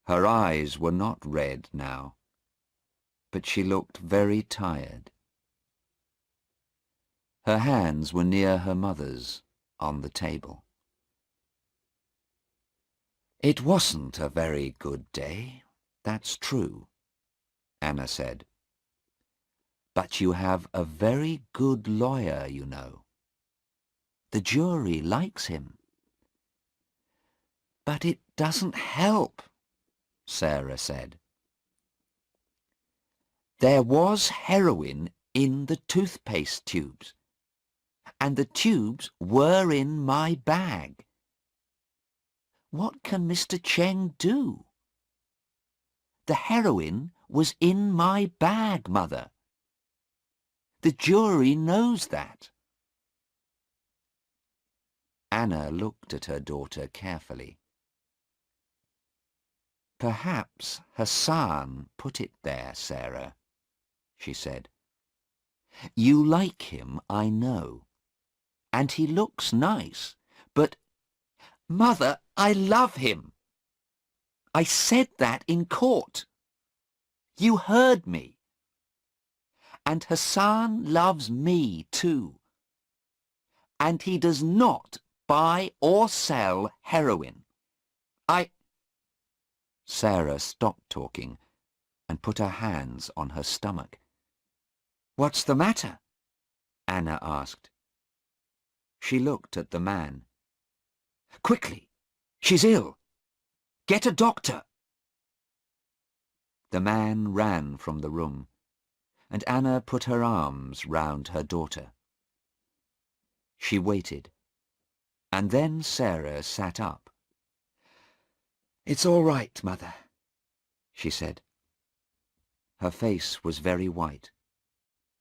Her eyes were not red now, but she looked very tired. Her hands were near her mother's on the table. "It wasn't a very good day, that's true," Anna said. "But you have a very good lawyer, you know. The jury likes him." "But it doesn't help," Sarah said. "There was heroin in the toothpaste tubes, and the tubes were in my bag. What can Mr. Cheng do? The heroin was in my bag, Mother. The jury knows that." Anna looked at her daughter carefully. "Perhaps Hassan put it there, Sarah," she said. "You like him, I know, and he looks nice, but—" "Mother, I love him. I said that in court. You heard me. And Hassan loves me too. And he does not buy or sell heroin. Sarah stopped talking and put her hands on her stomach. "What's the matter?" Anna asked. She looked at the man. "Quickly! She's ill! Get a doctor!" The man ran from the room, and Anna put her arms round her daughter. She waited, and then Sarah sat up. "It's all right, Mother," she said. Her face was very white,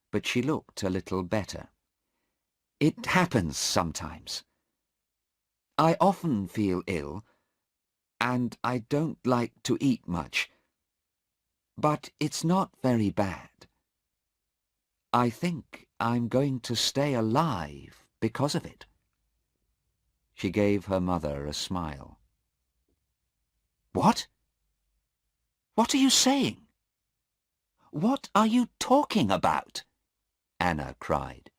but she looked a little better. "It happens sometimes. I often feel ill, and I don't like to eat much. But it's not very bad. I think I'm going to stay alive because of it." She gave her mother a smile. "What? What are you saying? What are you talking about?" Anna cried.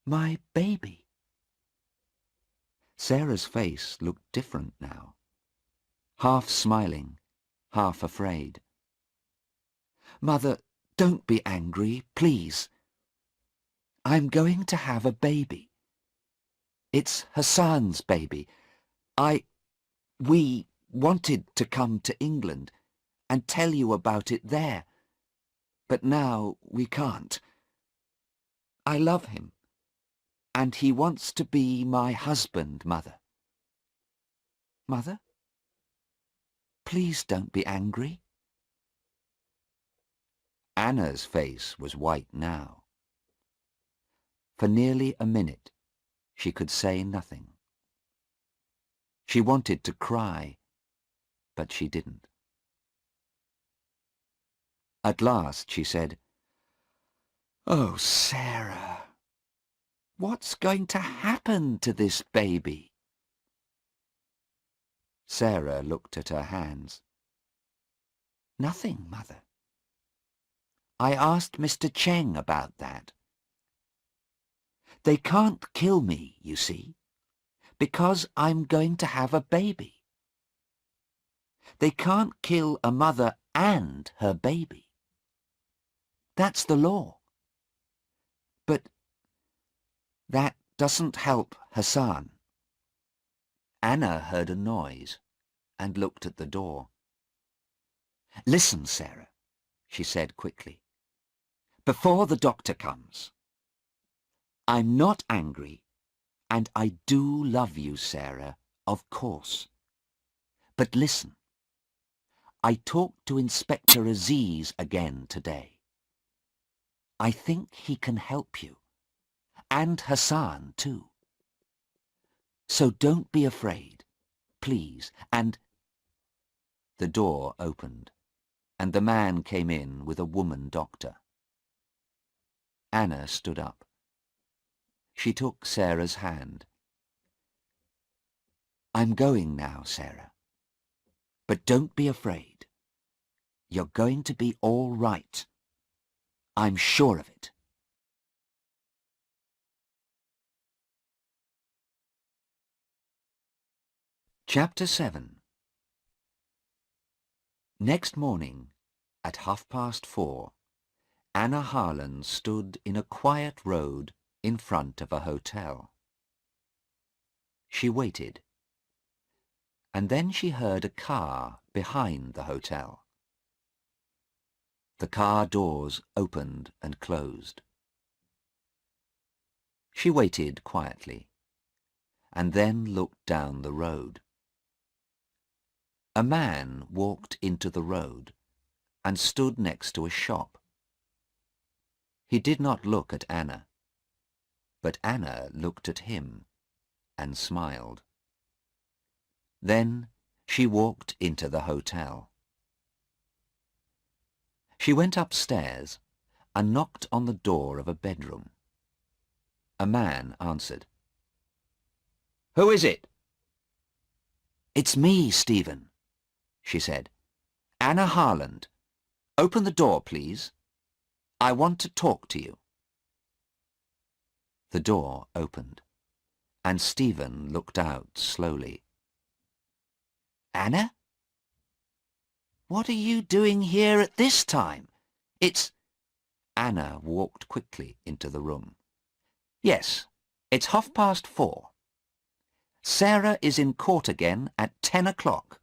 "My baby." Sarah's face looked different now, half smiling, half afraid. "Mother, don't be angry, please. I'm going to have a baby. It's Hassan's baby. We wanted to come to England and tell you about it there, but now we can't. I love him, and he wants to be my husband, Mother. Mother, please don't be angry." Anna's face was white now. For nearly a minute, she could say nothing. She wanted to cry, but she didn't. At last she said, "Oh, Sarah, what's going to happen to this baby?" Sarah looked at her hands. "Nothing, Mother. I asked Mr. Cheng about that. They can't kill me, you see, because I'm going to have a baby. They can't kill a mother and her baby. That's the law. But that doesn't help Hassan. Anna heard a noise and looked at the door. Listen, Sarah, she said quickly, before the doctor comes. I'm not angry, and I do love you, Sarah, of course. But listen, I talked to Inspector Aziz again today. I think he can help you, and Hassan too. So don't be afraid, please, and... The door opened, and the man came in with a woman doctor. Anna stood up. She took Sarah's hand. I'm going now, Sarah. But don't be afraid. You're going to be all right. I'm sure of it. Chapter 7. Next morning, at 4:30, Anna Harlan stood in a quiet road in front of a hotel. She waited, and then she heard a car behind the hotel. The car doors opened and closed. She waited quietly, and then looked down the road. A man walked into the road and stood next to a shop. He did not look at Anna, but Anna looked at him and smiled. Then she walked into the hotel. She went upstairs and knocked on the door of a bedroom. A man answered. "Who is it?" "It's me, Stephen," she said. "Anna Harlan. Open the door, please. I want to talk to you." The door opened, and Stephen looked out slowly. "Anna? What are you doing here at this time? It's..." Anna walked quickly into the room. "Yes, it's 4:30. Sarah is in court again at 10 o'clock.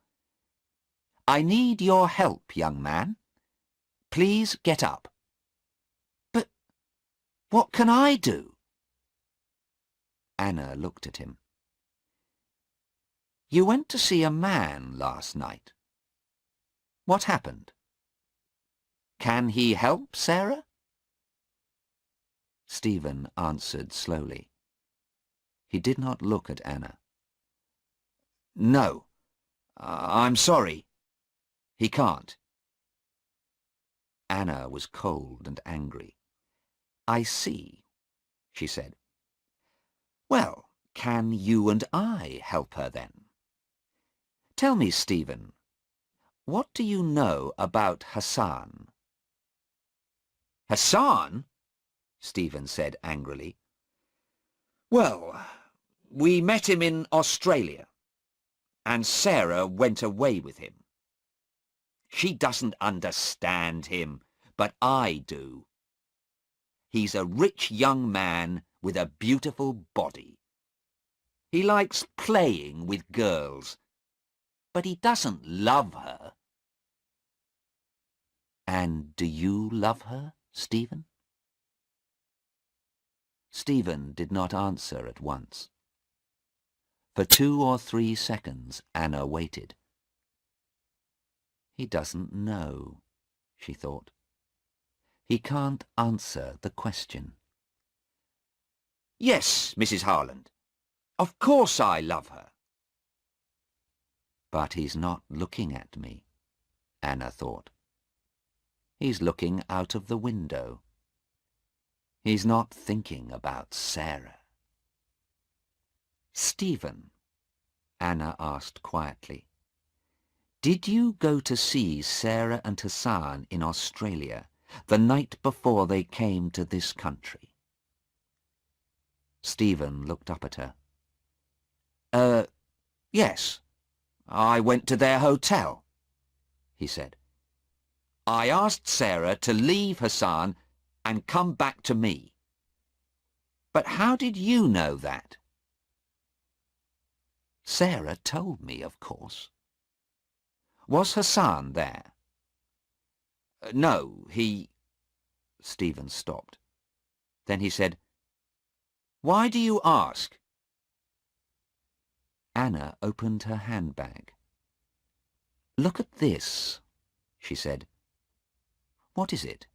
I need your help, young man. Please get up." "But what can I do?" Anna looked at him. "You went to see a man last night. What happened? Can he help Sarah?" Stephen answered slowly. He did not look at Anna. "No, I'm sorry. He can't." Anna was cold and angry. "I see," she said. "Well, can you and I help her then? Tell me, Stephen, what do you know about Hassan?" "Hassan?" Stephen said angrily. "Well, we met him in Australia, and Sarah went away with him. She doesn't understand him, but I do. He's a rich young man with a beautiful body. He likes playing with girls, but he doesn't love her." "And do you love her, Stephen?" Stephen did not answer at once. For 2 or 3 seconds Anna waited. He doesn't know, she thought. He can't answer the question. "Yes, Mrs. Harlan. Of course I love her." But he's not looking at me, Anna thought. He's looking out of the window. He's not thinking about Sarah. "Stephen," Anna asked quietly, "did you go to see Sarah and Hassan in Australia the night before they came to this country?" Stephen looked up at her. Yes. I went to their hotel," he said. I asked Sarah to leave Hassan and come back to me. But how did you know that? Sarah told me, of course. Was Hassan there? No, he... Stephen stopped. Then he said, "Why do you ask?" Anna opened her handbag. "Look at this," she said. "What is it?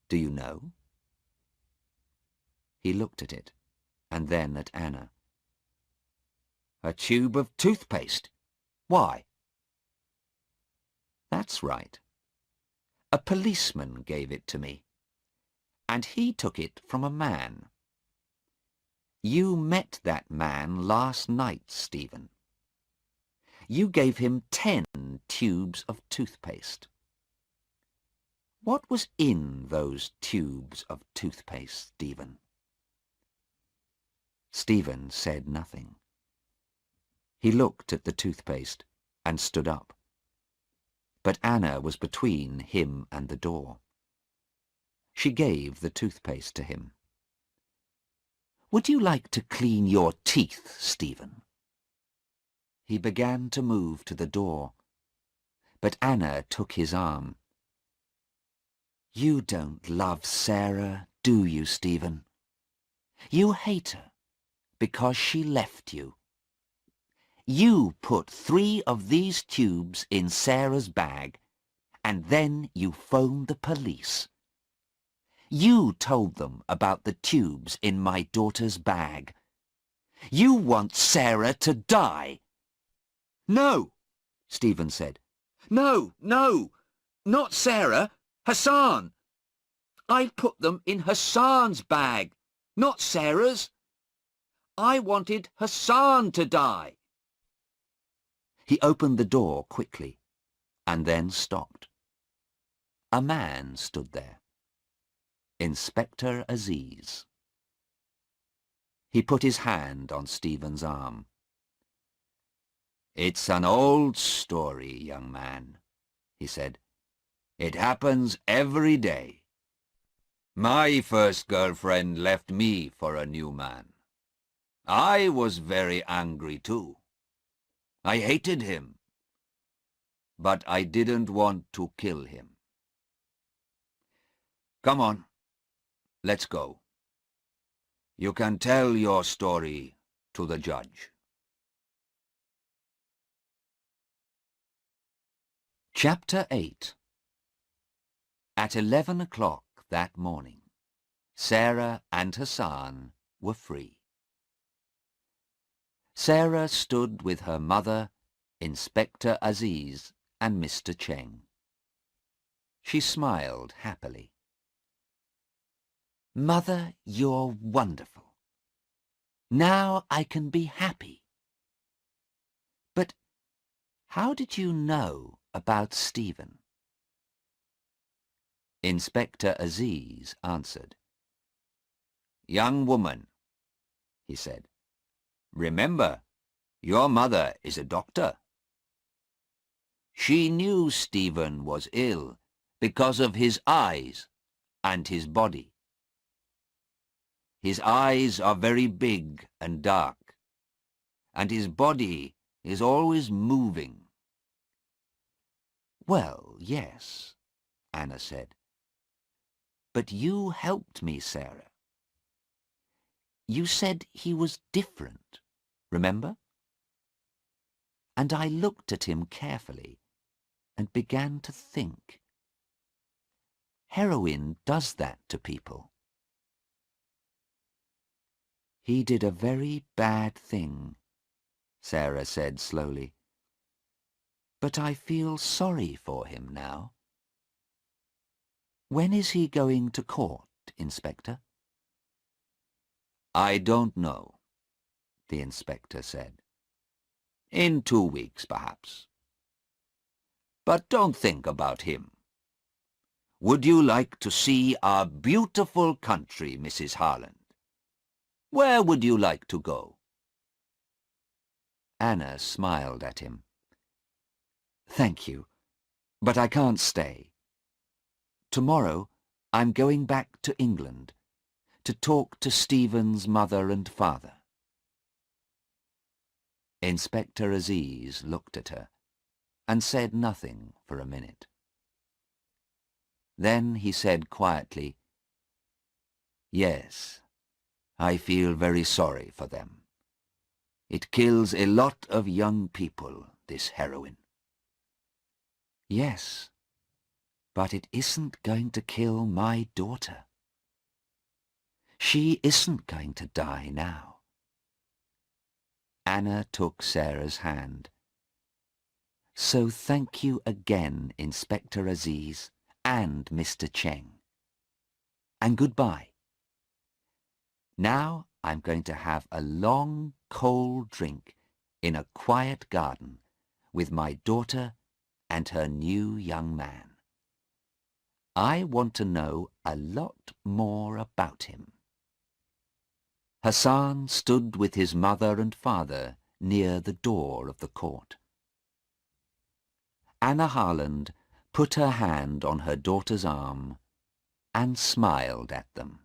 Do you know?" He looked at it, and then at Anna. "A tube of toothpaste. Why?" "That's right. A policeman gave it to me, and he took it from a man. You met that man last night, Stephen. You gave him 10 tubes of toothpaste. What was in those tubes of toothpaste, Stephen?" Stephen said nothing. He looked at the toothpaste and stood up. But Anna was between him and the door. She gave the toothpaste to him. "Would you like to clean your teeth, Stephen?" He began to move to the door, but Anna took his arm. "You don't love Sarah, do you, Stephen? You hate her because she left you. You put 3 of these tubes in Sarah's bag, and then you phoned the police. You told them about the tubes in my daughter's bag. You want Sarah to die." "No," Stephen said. "No, no, not Sarah. Hassan. I put them in Hassan's bag, not Sarah's. I wanted Hassan to die." He opened the door quickly, and then stopped. A man stood there. Inspector Aziz. He put his hand on Stephen's arm. "It's an old story, young man," he said. "It happens every day. My first girlfriend left me for a new man. I was very angry too. I hated him. But I didn't want to kill him. Come on, let's go. You can tell your story to the judge." Chapter 8. At 11 o'clock that morning, Sarah and Hassan were free. Sarah stood with her mother, Inspector Aziz, and Mr. Cheng. She smiled happily. "Mother, you're wonderful. Now I can be happy. But how did you know about Stephen?" Inspector Aziz answered. "Young woman," he said, "remember, your mother is a doctor. She knew Stephen was ill because of his eyes and his body. His eyes are very big and dark, and his body is always moving." "Well, yes," Anna said. "But you helped me, Sarah. You said he was different, remember?" And I looked at him carefully and began to think. Heroin does that to people. "He did a very bad thing," Sarah said slowly. "But I feel sorry for him now. When is he going to court, Inspector?" "I don't know," the inspector said. "In 2 weeks, perhaps. But don't think about him. Would you like to see our beautiful country, Mrs. Harland? Where would you like to go?" Anna smiled at him. "Thank you, but I can't stay. Tomorrow I'm going back to England to talk to Stephen's mother and father. Inspector Aziz looked at her and said nothing for a minute. Then he said quietly, "Yes, I feel very sorry for them. It kills a lot of young people, this heroin." "Yes, but it isn't going to kill my daughter. She isn't going to die now." Anna took Sarah's hand. "So thank you again, Inspector Aziz and Mr. Cheng. And goodbye. Now I'm going to have a long, cold drink in a quiet garden with my daughter and her new young man. I want to know a lot more about him." Hassan stood with his mother and father near the door of the court. Anna Harland put her hand on her daughter's arm and smiled at them.